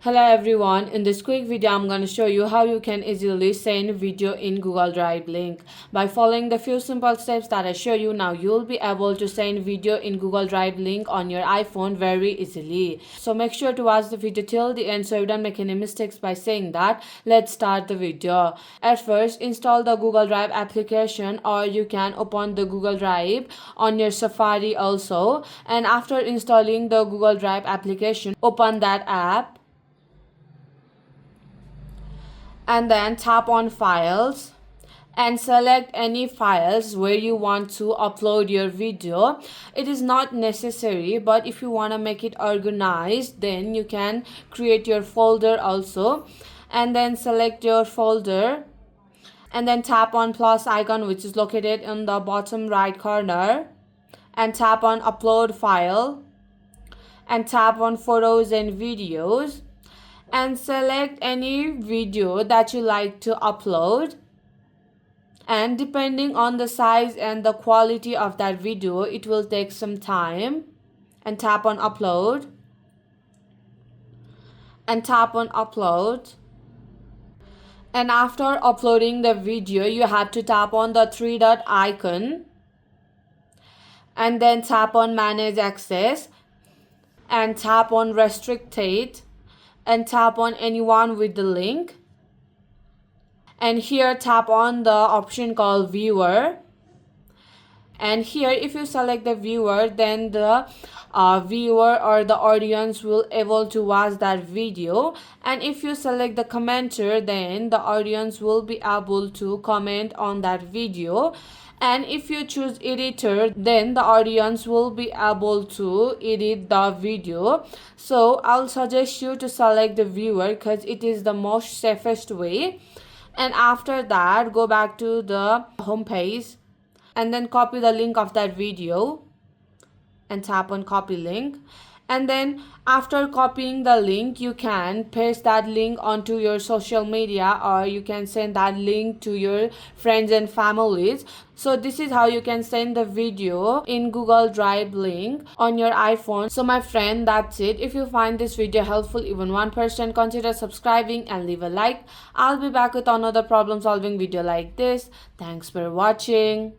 Hello everyone, in this quick video I'm going to show you how you can easily send video in Google Drive link. By following the few simple steps that I show you now, you'll be able to send video in Google Drive link on your iPhone very easily. So make sure to watch the video till the end so you don't make any mistakes by saying that. Let's start the video. At first, install the Google Drive application, or you can open the Google Drive on your Safari also. And after installing the Google Drive application, open that app and then tap on files and select any files where you want to upload your video. It is not necessary, but if you want to make it organized, then you can create your folder also, and then select your folder and then tap on plus icon which is located in the bottom right corner and tap on upload file and tap on photos and videos and select any video that you like to upload, and depending on the size and the quality of that video it will take some time, and tap on upload and tap on upload. And after uploading the video you have to tap on the three dot icon and then tap on manage access and tap on restricted and tap on anyone with the link, and here tap on the option called viewer, and here if you select the viewer then the viewer or the audience will able to watch that video, and if you select the commenter then the audience will be able to comment on that video, and if you choose editor then the audience will be able to edit the video. So I'll suggest you to select the viewer because it is the most safest way. And after that go back to the home page and then copy the link of that video and tap on copy link, and then after copying the link you can paste that link onto your social media, or you can send that link to your friends and families. So this is how you can send the video in Google Drive link on your iPhone. So my friend, that's it. If you find this video helpful even 1%, consider subscribing and leave a like. I'll be back with another problem solving video like this. Thanks for watching.